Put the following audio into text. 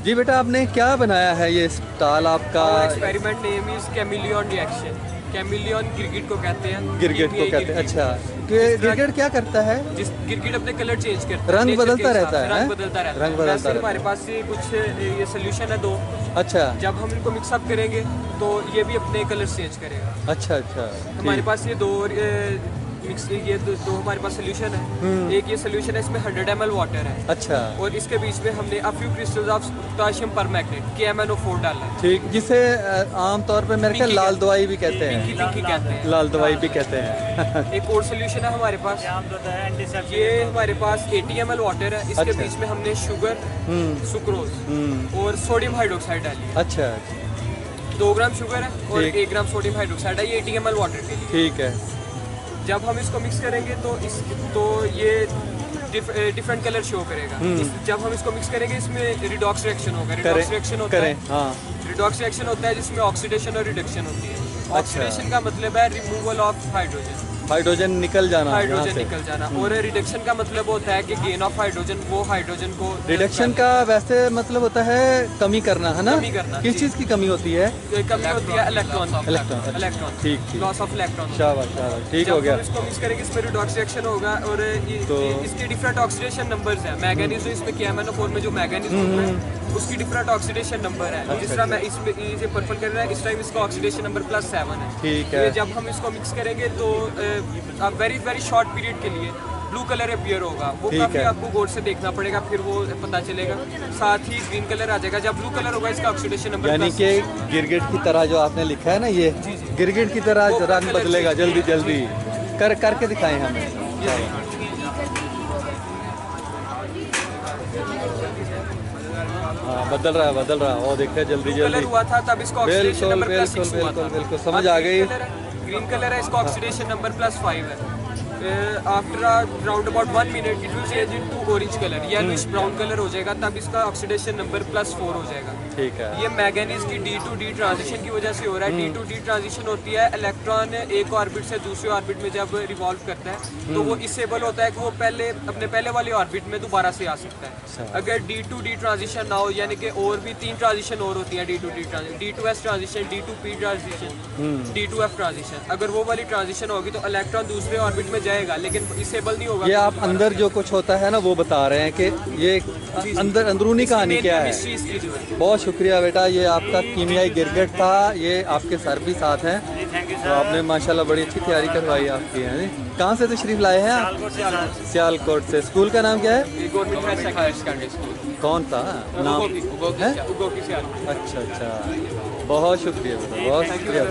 जी बेटा, आपने क्या बनाया है ये स्टॉल आपका? Experiment name is chameleon reaction. Chameleon गिरगिट को कहते हैं। गिरगिट को कहते हैं। अच्छा, गिरगिट क्या करता है? जिस गिरगिट अपने कलर चेंज करता है, रंग बदलता रहता है, रंग बदलता रहता है। रंग बदलता रहता है। हमारे पास ये कुछ ये सोल्यूशन है दो। अच्छा, जब हम इनको मिक्सअप करेंगे तो ये भी अपने कलर चेंज करेगा। अच्छा अच्छा, हमारे पास ये दो मिक्स ये दो हमारे पास सोल्यूशन है। एक ये सोल्यूशन है, इसमें 100 ml वाटर है। अच्छा, और इसके बीच में हमने a few crystals of potassium permanganate KMnO4 डाला है। ठीक, जिसे आमतौर पे मेरे ख्याल लाल दवाई भी कहते हैं। पिंकी कहते हैं, लाल दवाई भी कहते हैं। एक और सोल्यूशन है हमारे पास। ये हमारे पास 80 ml वाटर है। इसके अच्छा। बीच में हमने शुगर, सुक्रोज और सोडियम हाइड्रोक्साइड डाली है। अच्छा, 2 ग्राम शुगर है और ठीक। 1 ग्राम सोडियम हाइड्रोक्साइड है। ये 80 ml वाटर के लिए। ठीक है। जब हम इसको मिक्स करेंगे तो ये डिफरेंट कलर शो करेगा। जब हम इसको मिक्स करेंगे इसमें रिडॉक्स रिएक्शन होगा। रिडॉक्स रिएक्शन होता है, हाँ। रिडॉक्स रिएक्शन होता है जिसमें ऑक्सीडेशन और रिडक्शन होती है। ऑक्सीडेशन का मतलब है रिमूवल ऑफ हाइड्रोजन, हाइड्रोजन निकल जाना, हाइड्रोजन निकल जाना। और रिडक्शन का मतलब होता है कि गेन ऑफ हाइड्रोजन, वो हाइड्रोजन को रिडक्शन का वैसे मतलब होता है कमी करना, है ना? कमी करना। किस चीज़ की कमी होती है? कमी होती है इलेक्ट्रॉन, इलेक्ट्रॉन। ठीक ठीक, लॉस ऑफ इलेक्ट्रॉन। शाबाश शाबाश, ठीक हो गया। जब हम इसको मिक्स करेंगे इसमें रिडॉक्स रिएक्शन होगा और इसके डिफरेंट ऑक्सीडेशन नंबर्स हैं। मैंगनीज जो इसमें KMnO4 में जो मैंगनीज होता है उसकी डिफरेंट ऑक्सीडेशन नंबर है। जिस तरह मैं इसमें ये पर्पल कर रहा है, इस टाइम इसका ऑक्सीडेशन नंबर +7 है। ठीक है। जब हम इसको मिक्स करेंगे तो वेरी शॉर्ट पीरियड के लिए ब्लू कलर अपीयर होगा। वो काफी आपको गौर से देखना पड़ेगा, फिर वो पता चलेगा। साथ ही ग्रीन कलर आ जाएगा। जब ब्लू कलर होगा इसका ऑक्सीडेशन नंबर, यानी कि गिरगिट की तरह जो आपने लिखा है ना, ये गिरगिट की तरह रंग बदलेगा जल्दी जल्दी। करके दिखाएं हमें। हाँ, बदल रहा है। वो देखिए जल्दी जल्दी हुआ था तब इसका ऑक्सीडेशन नंबर बिल्कुल +6 हुआ था। बिल्कुल समझ आ गई। ग्रीन कलर है, इसका ऑक्सीडेशन नंबर +5 है। After round about 1 minute it will change into orange colour, yellowish brown colour हो जाएगा। तब इसका ऑक्सीडेशन नंबर +4 हो जाएगा। ठीक है। ये मैंगनीज की D to D ट्रांजिशन की वजह से हो रहा है। D to D ट्रांजिशन होती है इलेक्ट्रॉन एक ऑर्बिट से दूसरे ऑर्बिट में जब रिवॉल्व करता है तो वो इसएबल होता है कि वो अपने पहले वाले ऑर्बिट में दोबारा से आ सकता है। अगर D to D ट्रांजिशन ना हो, यानी कि और भी 3 ट्रांजिशन और होती है D to D transition, D to S transition, D to P transition, D to F transition. अगर वो वाली ट्रांजिशन होगी तो इलेक्ट्रॉन दूसरे ऑर्बिट में जाएगा लेकिन इसएबल नहीं होगा। ये आप अंदर जो कुछ होता है ना वो बता रहे हैं कि ये अंदरूनी कहानी क्या है। बहुत शुक्रिया बेटा, ये आपका कीमियाई गिरगिट था। ये आपके सर भी साथ हैं, तो आपने माशाल्लाह बड़ी अच्छी तैयारी करवाई आपकी है। कहाँ से तशरीफ लाए हैं आप? सियालकोट से। स्कूल का नाम क्या है? Government higher secondary school. कौन था नाम? अच्छा अच्छा, बहुत शुक्रिया बेटा, बहुत शुक्रिया।